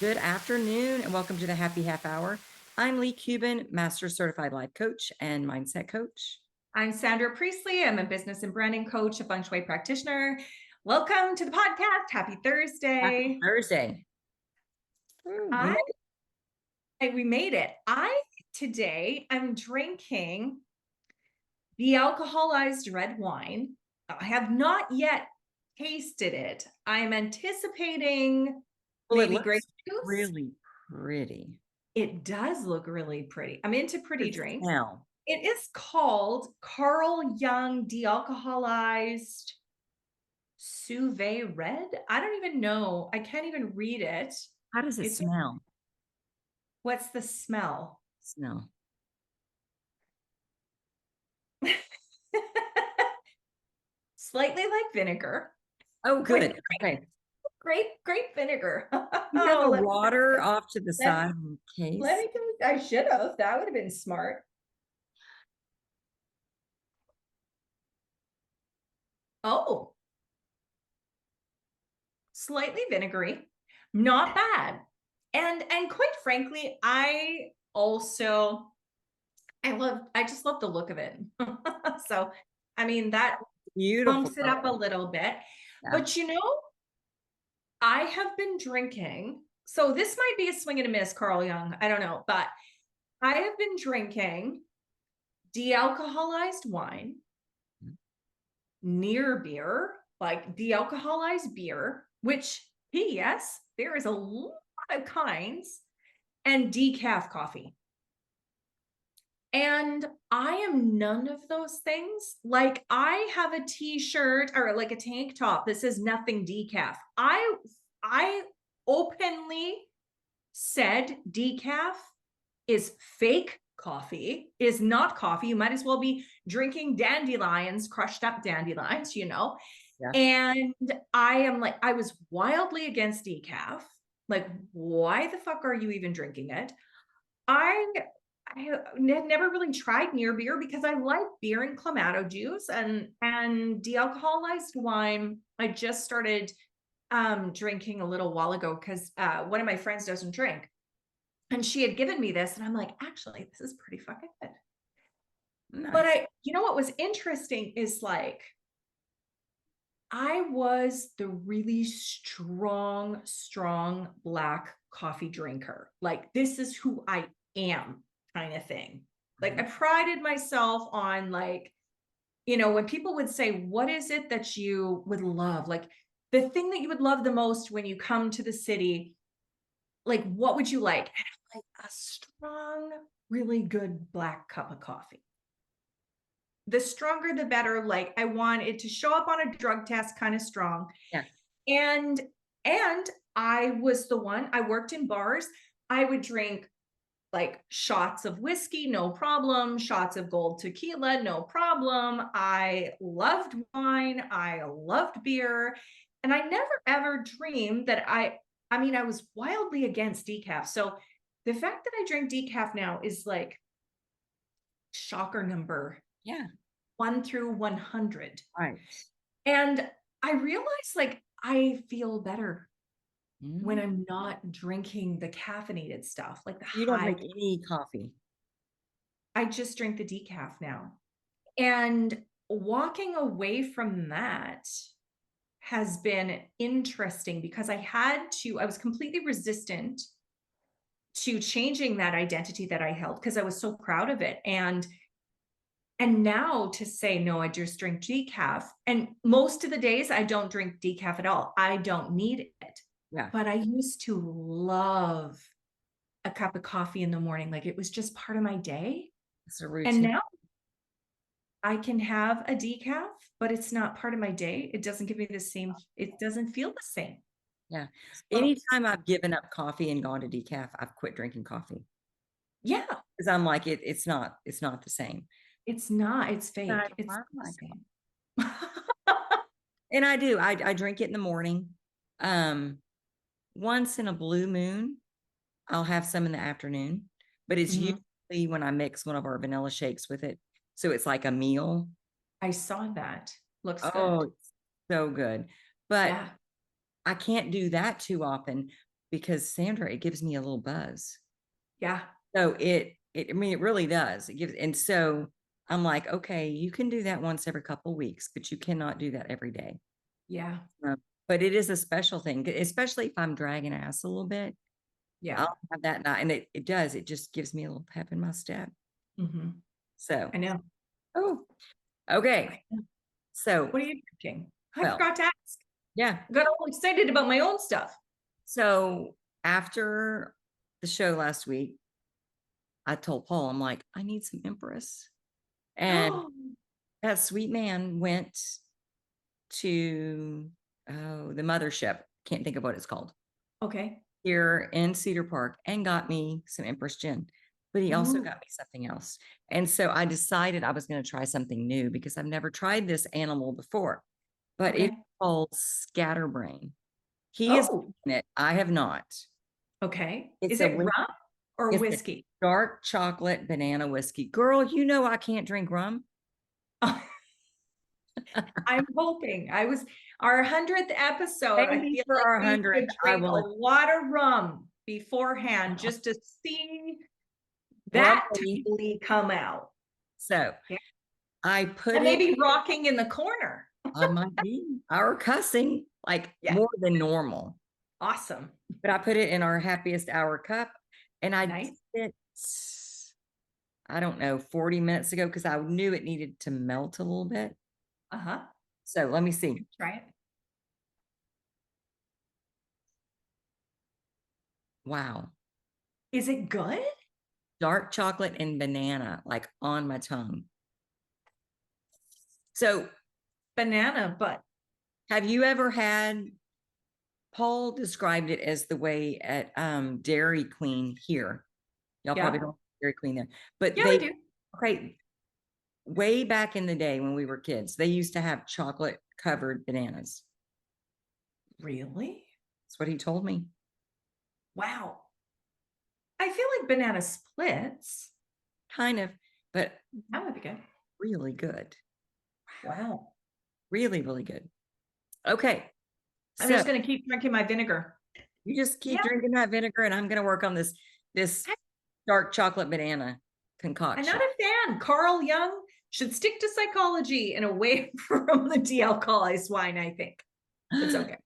Good afternoon and welcome to the Happy Half Hour. I'm Leigh Kubin, Master Certified Life Coach and Mindset Coach. I'm Sandra Priestley. I'm a business and branding coach, a feng shui practitioner. Welcome to the podcast. Happy Thursday. Happy Thursday. We made it. Today I'm drinking de-alcoholized red wine. I have not yet tasted it. I'm anticipating maybe grape juice. Really pretty. It does look really pretty. I'm into pretty drinks. Smell. It is called Carl Jung de-alcoholized Suve red. I don't even know. I can't even read it. How does it smell? What's the smell? Smell. Slightly like vinegar. Oh, good. Okay. Grape vinegar. You have the water off to the side in case. I should have. That would have been smart. Oh. Slightly vinegary. Not bad. And quite frankly, I just love the look of it. So, I mean, that Beautiful bumps it up a little bit. Yeah. But I have been drinking. So this might be a swing and a miss, Carl Jung. I don't know. But I have been drinking de-alcoholized wine, near beer, like de-alcoholized beer, which, P.S., there is a lot of kinds, and decaf coffee. And I am none of those things. Like, I have a t-shirt or like a tank top that says nothing decaf. I openly said decaf is fake coffee, is not coffee. You might as well be drinking dandelions, crushed up dandelions, Yeah. And I was wildly against decaf. Like, why the fuck are you even drinking it? I had never really tried near beer because I like beer and clamato juice and de-alcoholized wine. I just started drinking a little while ago because one of my friends doesn't drink. And she had given me this, and I'm like, actually, this is pretty fucking good. Nice. But what was interesting is like, I was the really strong black coffee drinker. Like, this is who I am kind of thing. Like, I prided myself on like, when people would say, what is it that you would love? Like, the thing that you would love the most when you come to the city, like, what would you like? And I'm like, a strong, really good black cup of coffee. The stronger, the better. Like, I want it to show up on a drug test kind of strong. Yeah. And I was the one, I worked in bars. I would drink like shots of whiskey, no problem. Shots of gold tequila, no problem. I loved wine. I loved beer. And I never ever dreamed that I was wildly against decaf. So the fact that I drink decaf now is like shocker number. Yeah. 1 through 100. Right. And I realized like I feel better when I'm not drinking the caffeinated stuff. Like you don't make any coffee. I just drink the decaf now. And walking away from that has been interesting because I was completely resistant to changing that identity that I held because I was so proud of it. And now to say, no, I just drink decaf. And most of the days I don't drink decaf at all. I don't need it. Yeah. But I used to love a cup of coffee in the morning. Like, it was just part of my day. It's a routine. And now I can have a decaf, but it's not part of my day. It doesn't give me the same, it doesn't feel the same. Yeah. Anytime I've given up coffee and gone to decaf, I've quit drinking coffee. Yeah. Because I'm like, it's not the same. It's not, it's fake. It's not the same. And I do. I drink it in the morning. Once in a blue moon, I'll have some in the afternoon, but it's usually when I mix one of our vanilla shakes with it. So it's like a meal. I saw that. Looks good. Oh, it's so good. But I can't do that too often. because Sandra, it gives me a little buzz. Yeah. So I mean, it really does. It gives, and so I'm like, okay, you can do that once every couple of weeks, but you cannot do that every day. Yeah. But it is a special thing, especially if I'm dragging ass a little bit. Yeah. I'll have that night, and it does. It just gives me a little pep in my step. Mm-hmm. So, I know. oh, okay. So, What are you drinking? I well, forgot to ask. yeah. I got all excited about my own stuff. So after the show last week, I told Paul, I'm like, I need some Empress. And that sweet man went to the mothership. Can't think of what it's called. Okay. Here in Cedar Park and got me some Empress gin. But he also Ooh. got me something else. And so I decided I was going to try something new because I've never tried this animal before. But Okay. it's called Scatterbrain. He has Oh, eaten it. I have not. okay. It's Is a it rum or it's a whiskey? dark chocolate banana whiskey. Girl, you know I can't drink rum. I'm hoping. Our 100th episode. I Maybe feel for like our we 100th, should I drink a will lot of rum beforehand just to see that probably. tably come out. So Yeah. I put And it, maybe rocking in the corner. I might be our cussing like Yeah. more than normal. Awesome. But I put it in our happiest hour cup and I Nice. did it, I don't know, 40 minutes ago because I knew it needed to melt a little bit. Uh-huh. So let me see. Try it. Wow. Is it good? Dark chocolate and banana, like on my tongue. So Banana, but have you ever had, Paul described it as the way at Dairy Queen here. Y'all probably yeah. don't have Dairy Queen there. But Yeah, we do. okay, way back in the day when we were kids, they used to have chocolate covered bananas. Really? That's what he told me. Wow. I feel like banana splits. Kind of, but That would be good. really good. Wow. Really, really good. Okay. I'm So just going to keep drinking my vinegar. you just keep Yeah. drinking that vinegar and I'm going to work on this dark chocolate banana I'm concoction. not a fan. Carl Jung should stick to psychology and away from the de-alcoholized wine, I think. It's okay.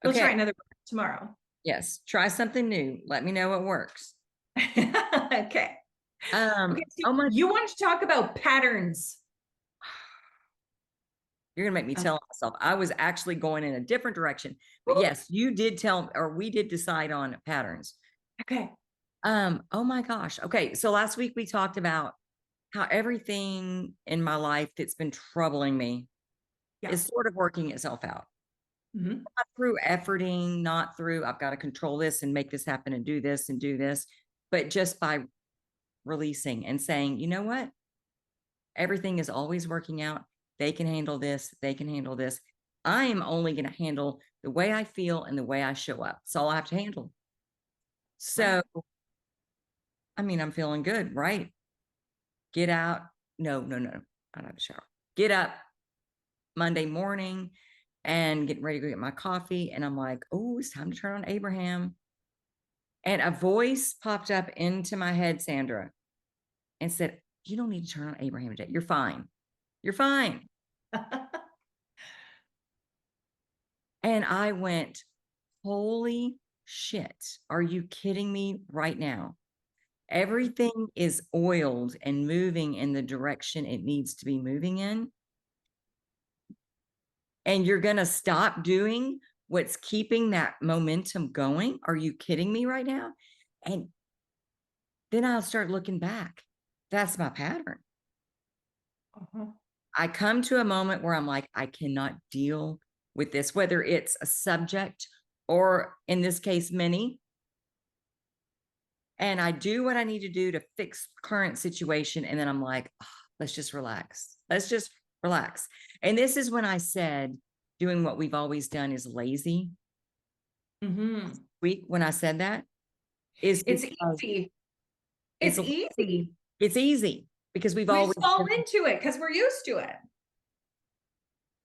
We'll try another tomorrow. Yes. Try something new. Let me know what works. Okay. Okay, so Oh my, you wanted to talk about patterns. you're gonna make me tell myself. I was actually going in a different direction. But yes, you did tell, or we did decide on patterns. Okay. Oh my gosh. Okay. So last week we talked about how everything in my life that's been troubling me is sort of working itself out. Mm-hmm. Not through efforting, not through I've got to control this and make this happen and do this, but just by releasing and saying, you know what? Everything is always working out. They can handle this. They can handle this. I am only going to handle the way I feel and the way I show up. That's all I have to handle. So, I mean, I'm feeling good, right? Get out. No, not out of the shower. Get up Monday morning and getting ready to go get my coffee. And I'm like, oh, it's time to turn on Abraham. And a voice popped up into my head, Sandra, and said, you don't need to turn on Abraham today. You're fine. You're fine. And I went, holy shit. Are you kidding me right now? Everything is oiled and moving in the direction it needs to be moving in. And you're going to stop doing what's keeping that momentum going? Are you kidding me right now? And then I'll start looking back. That's my pattern. I come to a moment where I'm like, I cannot deal with this, whether it's a subject or in this case, many. And I do what I need to do to fix current situation. And then I'm like, oh, let's just relax. Let's just relax. And this is when I said, doing what we've always done is lazy. Week when I said that is it's easy. It's easy. It's easy because we always fall into it because we're used to it.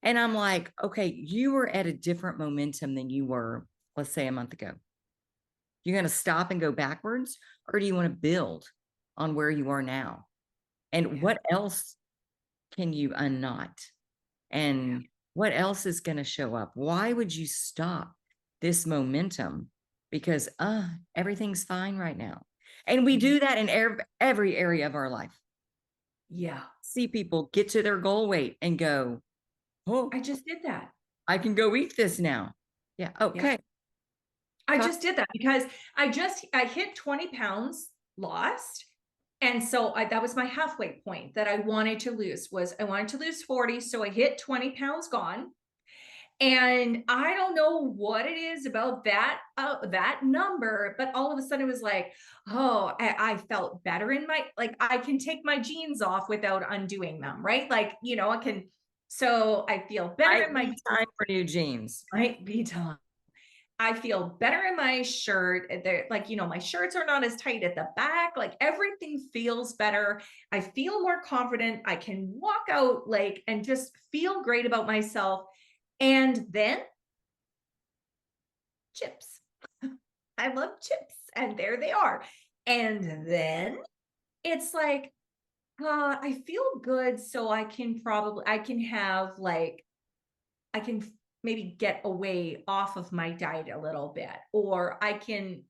And I'm like, okay, you were at a different momentum than you were, let's say, a month ago. You're going to stop and go backwards, or do you want to build on where you are now? And Yeah. what else can you unknot? And what else is going to show up? Why would you stop this momentum? Because everything's fine right now. And we do that in every area of our life. Yeah. See people get to their goal weight and go, oh, I just did that. I can go eat this now. Yeah. Okay. Yeah. I just did that because I hit 20 pounds lost. And so that was my halfway point that I wanted to lose. Was I wanted to lose 40. So I hit 20 pounds gone. And I don't know what it is about that number, but all of a sudden it was like, oh, I felt better in my, like, I can take my jeans off without undoing them, right? Like, I can, so I feel better in my Might be time for new jeans. might be time. I feel better in my shirt. They're like, my shirts are not as tight at the back. Like everything feels better. I feel more confident. I can walk out like and just feel great about myself. And then chips. I love chips. And there they are. And then it's like, I feel good. So I can have like, I can maybe get away off of my diet a little bit, or I can,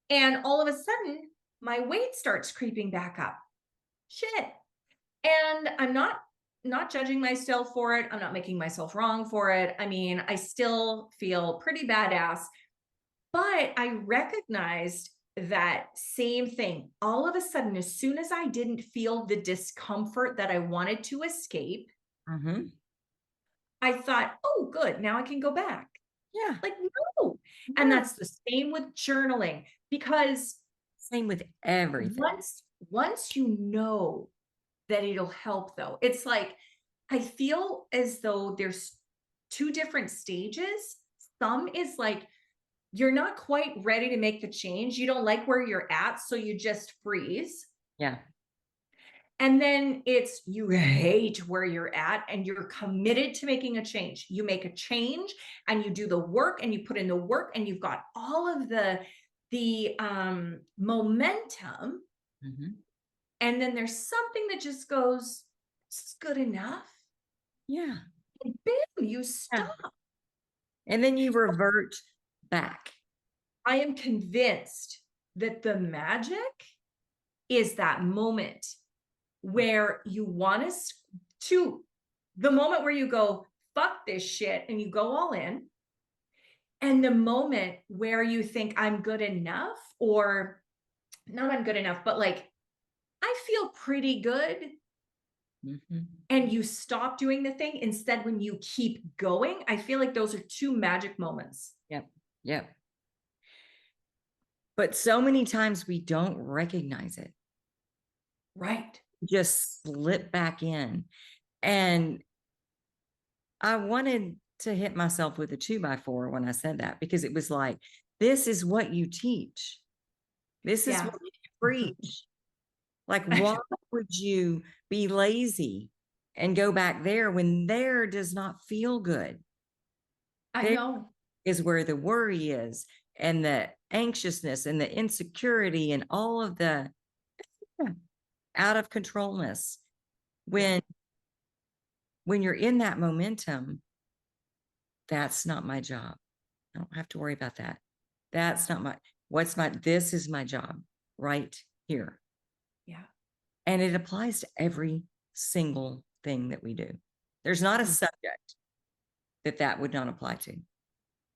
and all of a sudden my weight starts creeping back up. Shit. And I'm not judging myself for it. I'm not making myself wrong for it. I mean, I still feel pretty badass, but I recognized that same thing. All of a sudden, as soon as I didn't feel the discomfort that I wanted to escape, I thought, oh, good. Now I can go back. Yeah. Like, no. And that's the same with journaling, because same with everything. Once you know that it'll help, though, it's like, I feel as though there's two different stages. Some is like, you're not quite ready to make the change. You don't like where you're at, so you just freeze. Yeah. And then it's you hate where you're at and you're committed to making a change. You make a change and you do the work and you put in the work and you've got all of the momentum. And then there's something that just goes, this is good enough. Yeah. And boom, you stop. Yeah. And then you revert back. I am convinced that the magic is that moment where you want to the moment where you go, fuck this shit, and you go all in. And the moment where you think I'm good enough, or not I'm good enough, but like, I feel pretty good. And you stop doing the thing. Instead, when you keep going, I feel like those are two magic moments. Yep. Yep. But so many times we don't recognize it. Right. Just slip back in. And I wanted to hit myself with a 2x4 when I said that, because it was like, this is what you teach. This is what you preach. Like, why would you be lazy and go back there when there does not feel good? I know. Is where the worry is, and the anxiousness and the insecurity and all of the out of controlness. When you're in that momentum, that's not my job. I don't have to worry about that. That's not this is my job right here. Yeah. And it applies to every single thing that we do. There's not a subject that would not apply to.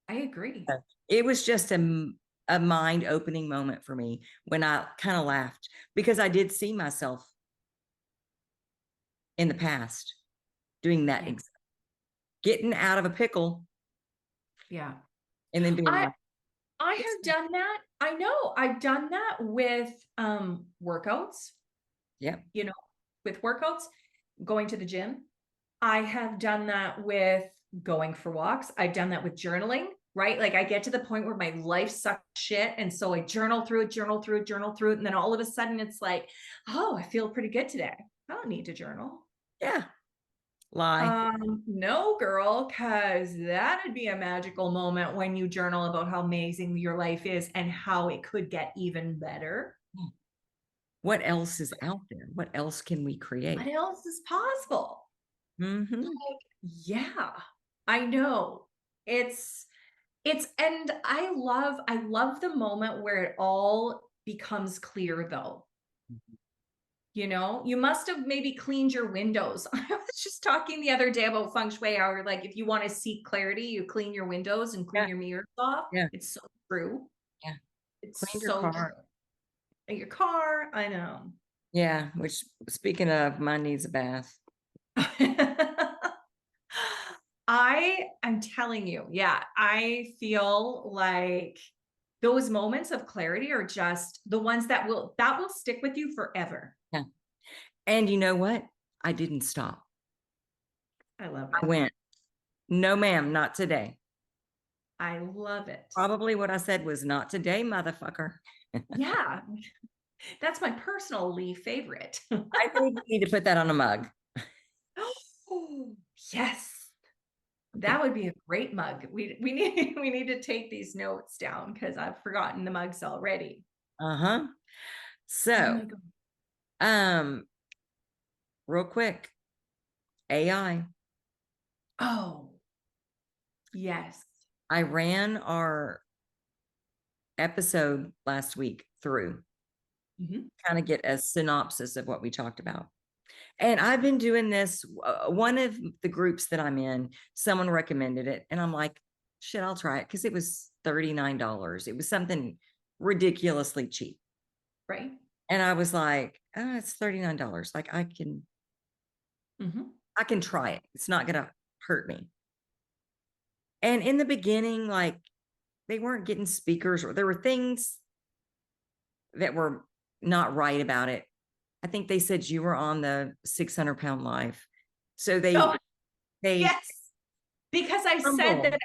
I agree. It was just a mind-opening moment for me when I kind of laughed, because I did see myself in the past doing that, getting out of a pickle. Yeah. And then being I have done that. I know I've done that with workouts. Yeah. With workouts, going to the gym. I have done that with going for walks. I've done that with journaling, right? Like, I get to the point where my life sucks shit. And so I journal through it. And then all of a sudden it's like, oh, I feel pretty good today. I don't need to journal. Yeah. Lie. No, girl, because that'd be a magical moment when you journal about how amazing your life is and how it could get even better. What else is out there? What else can we create? What else is possible? Mm-hmm. Like, yeah, I know. And I love the moment where it all becomes clear though. You know, you must have maybe cleaned your windows. I was just talking the other day about feng shui, how like if you want to seek clarity, you clean your windows and clean Yeah. your mirrors off. Yeah. It's so true. Yeah. It's Clean your so true. car. Your car, I know. Yeah. Which, speaking of, mine needs a bath. I'm telling you, yeah, I feel like those moments of clarity are just the ones that will stick with you forever. Yeah. And you know what? I didn't stop. I love I it. went, no, ma'am, not today. I love it. Probably what I said was not today, motherfucker. Yeah, that's my personal Leigh favorite. I think we need to put that on a mug. Oh, yes. That would be a great mug. We need we need to take these notes down because I've forgotten the mugs already. Uh-huh. Oh So, my God. um, real quick, AI. Oh, yes. I ran our episode last week through, Mhm. kind of get a synopsis of what we talked about. And I've been doing this. One of the groups that I'm in, someone recommended it. And I'm like, shit, I'll try it because it was $39. It was something ridiculously cheap. Right. And I was like, oh, it's $39. Like Mhm. I can try it. It's not gonna hurt me. And in the beginning, like they weren't getting speakers, or there were things that were not right about it. I think they said you were on the 600-pound life. So Oh, they yes. Because I said stumbled. that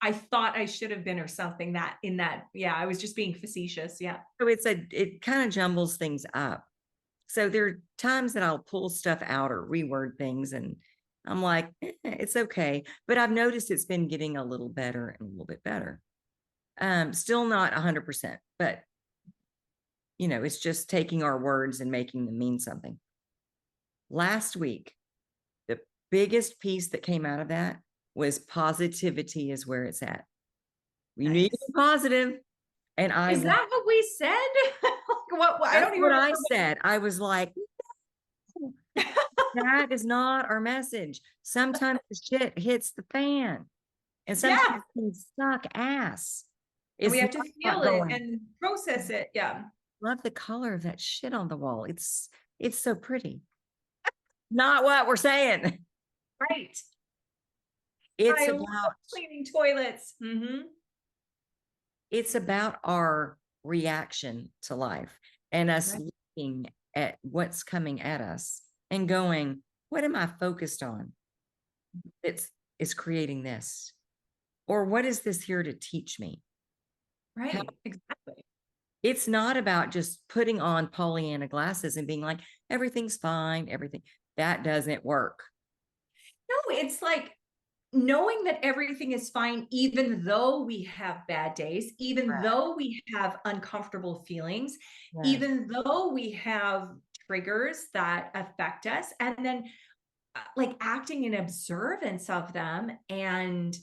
I thought I should have been or something that in that. Yeah, I was just being facetious. Yeah. So it kind of jumbles things up. So there are times that I'll pull stuff out or reword things, and I'm like, it's okay. But I've noticed it's been getting a little better and a little bit better. Still not 100%, but it's just taking our words and making them mean something. Last week, the biggest piece that came out of that was positivity is where it's at. We need to Nice. be positive. And I Is went, that what we said? What I that's don't even what I remember. said. I was like, that is not our message. Sometimes the shit hits the fan, and sometimes Yeah. things suck ass. And we It's have not to about feel it going, and process it. Yeah. love the color of that shit on the wall. It's so pretty. Not what we're saying. Right. It's I love about cleaning toilets. Mm-hmm. it's about our reaction to life and us Right. looking at what's coming at us and going, what am I focused on? It's creating this. Or what is this here to teach me? How, Right. Exactly. it's not about just putting on Pollyanna glasses and being like, everything's fine, everything. That doesn't work. No, it's like knowing that everything is fine, even though we have bad days, even though we have uncomfortable feelings, Yes. even though we have triggers that affect us, and then like acting in observance of them and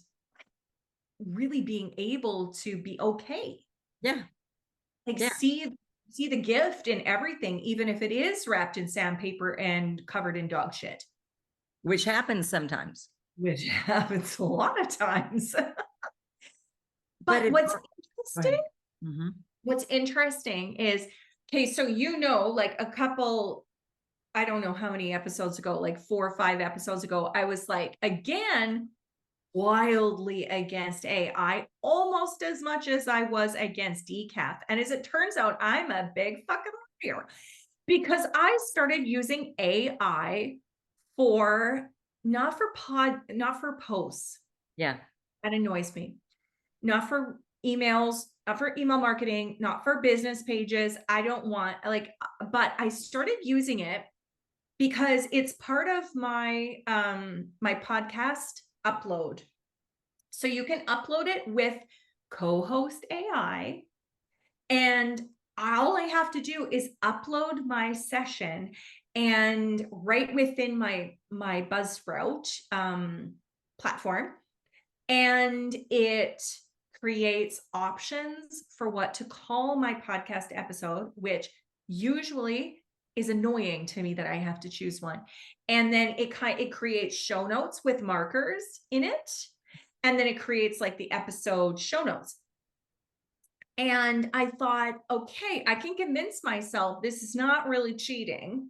really being able to be okay. Yeah. Like Yeah. see the gift in everything, even if it is wrapped in sandpaper and covered in dog shit, Which happens sometimes. which happens a lot of times. But But it, what's go interesting ahead. Mhm. what's interesting is, okay, so like a couple, I don't know how many episodes ago, like 4 or 5 episodes ago, I was like, again, wildly against AI, almost as much as I was against decaf. And as it turns out, I'm a big fucking liar because I started using AI for not for posts. Yeah. That annoys me. Not for emails, not for email marketing, not for business pages. I don't want but I started using it because it's part of my my podcast upload. So you can upload it with co-host AI, and all I have to do is upload my session, and right within my Buzzsprout platform, and it creates options for what to call my podcast episode, which usually is annoying to me that I have to choose one. And then it creates show notes with markers in it. And then it creates like the episode show notes. And I thought, okay, I can convince myself this is not really cheating,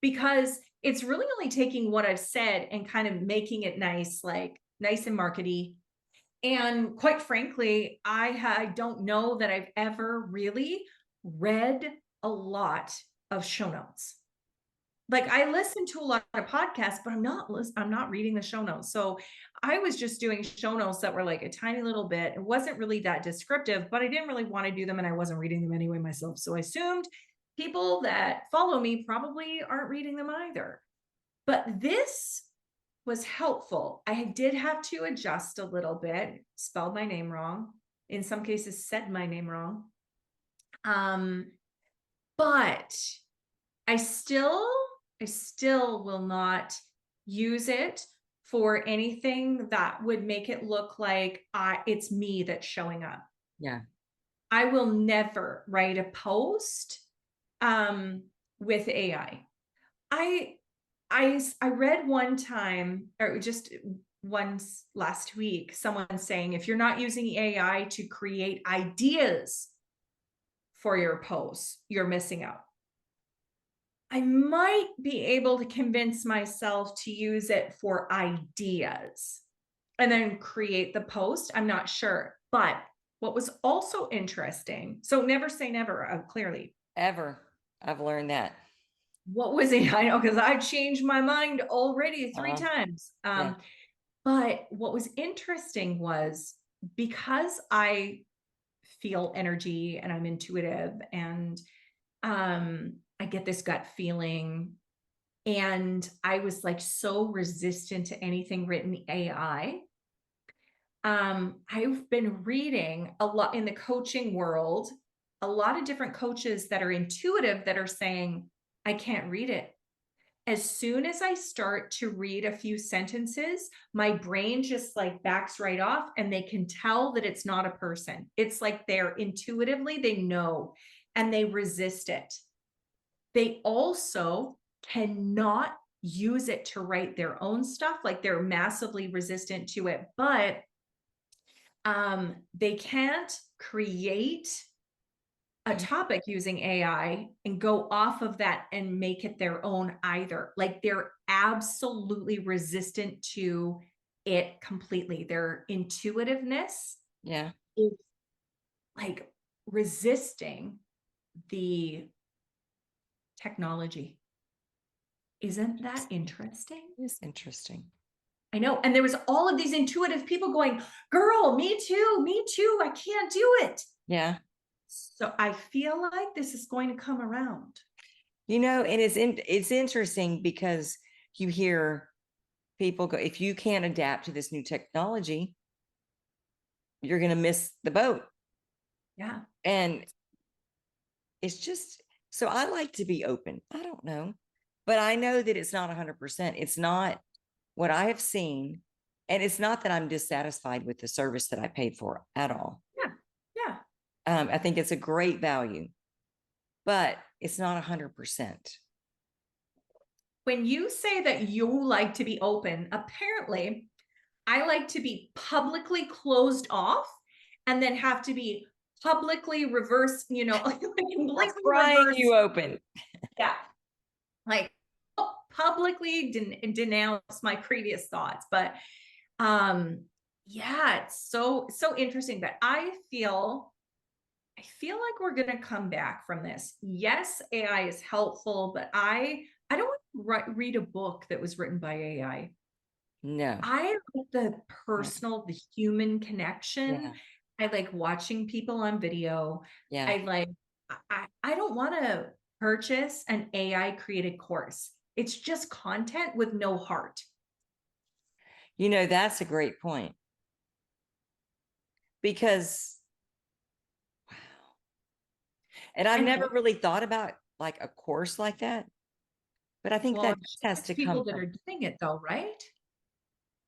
because it's really only taking what I've said and kind of making it nice, like nice and markety. And quite frankly, I don't know that I've ever really read a lot of show notes. Like, I listen to a lot of podcasts, but I'm not reading the show notes. So I was just doing show notes that were like a tiny little bit. It wasn't really that descriptive, but I didn't really want to do them, and I wasn't reading them anyway myself. So I assumed people that follow me probably aren't reading them either. But this was helpful. I did have to adjust a little bit, spelled my name wrong, in some cases said my name wrong. But I still will not use it for anything that would make it look like it's me that's showing up. Yeah. I will never write a post with AI. I read one time, or just once last week, someone saying, if you're not using AI to create ideas for your posts, you're missing out. I might be able to convince myself to use it for ideas and then create the post. I'm not sure. But what was also interesting, so never say never, clearly. Ever. I've learned that. What was it? I know, because I've changed my mind already 3 times. Yeah. But what was interesting was, because I feel energy and I'm intuitive, and I get this gut feeling, and I was like so resistant to anything written AI. I've been reading a lot in the coaching world, a lot of different coaches that are intuitive that are saying, I can't read it. As soon as I start to read a few sentences, my brain just like backs right off, and they can tell that it's not a person. It's like they're intuitively, they know, and they resist it. They also cannot use it to write their own stuff. Like, they're massively resistant to it, but they can't create a topic using AI and go off of that and make it their own either. Like, they're absolutely resistant to it completely. Their intuitiveness Yeah. is like resisting the technology. Isn't that interesting? It's interesting. I know. And there was all of these intuitive people going, girl, me too, I can't do it. Yeah. So I feel like this is going to come around. And it's interesting because you hear people go, if you can't adapt to this new technology, you're going to miss the boat. Yeah. And it's just, so I like to be open. I don't know, but I know that it's not 100%. It's not what I have seen. And it's not that I'm dissatisfied with the service that I paid for at all. Yeah. Yeah. I think it's a great value, but it's not 100%. When you say that you like to be open, apparently I like to be publicly closed off and then have to be publicly reversed, like completely Frying reversed. you open. Yeah. Like, publicly denounce my previous thoughts. But yeah, it's so interesting. But I feel like we're going to come back from this. Yes, AI is helpful, but I don't want to read a book that was written by AI. No. I like the personal, the human connection. Yeah. I like watching people on video. Yeah. I don't want to purchase an AI created course. It's just content with no heart. You know, that's a great point. Because, wow. And I've And never really thought about like a course like that. But I think well, that has it's to come people that from, are doing it though, right?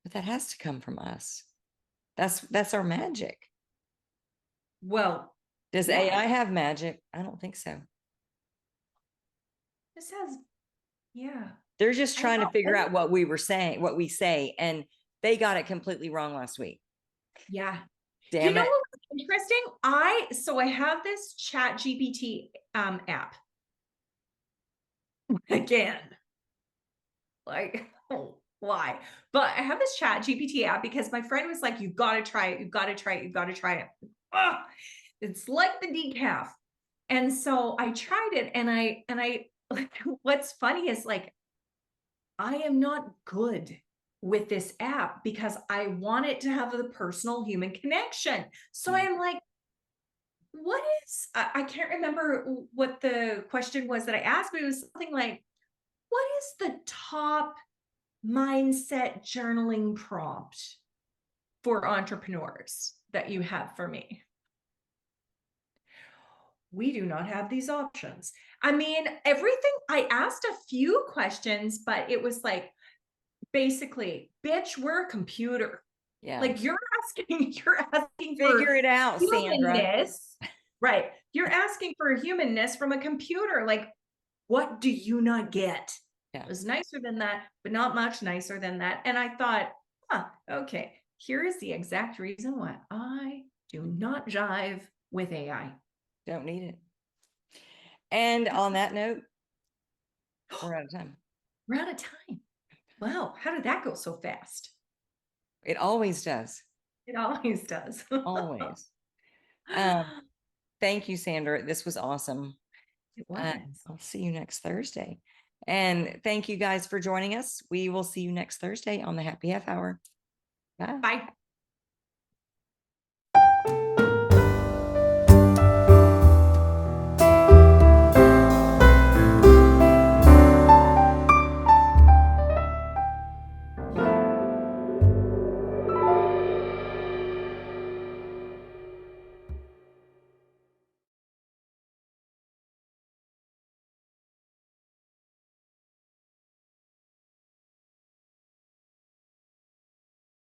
but that has to come from us. That's our magic. Well, Does yeah, AI have magic? I don't think so. this has, yeah, They're just I trying to know. figure out what we were saying, what we say, and they got it completely wrong last week. Yeah. You Damn know it. what was interesting? So I have this chat GPT app again. Like, oh, why? But I have this chat GPT app because my friend was like, you've got to try it. You've got to try it. You've got to try it. Ugh, it's like the decaf. And so I tried it and I what's funny is like I am not good with this app because I want it to have the personal human connection. So I'm like, what is, I can't remember what the question was that I asked, but it was something like, what is the top mindset journaling prompt for entrepreneurs that you have for me? We do not have these options. I mean, everything, I asked a few questions, but it was like, basically, bitch, we're a computer. Yeah. Like you're asking for Figure it out, Sandra. humanness, right? You're asking for humanness from a computer. Like, what do you not get? Yeah. It was nicer than that, but not much nicer than that. And I thought, huh, okay, here is the exact reason why I do not jive with AI. Don't need it. And on that note, we're out of time. We're out of time. Wow, how did that go so fast? It always does. It always does. Always. Thank you, Sandra. This was awesome. It was. I'll see you next Thursday. And thank you guys for joining us. We will see you next Thursday on the Happy Half Hour. Bye. Bye.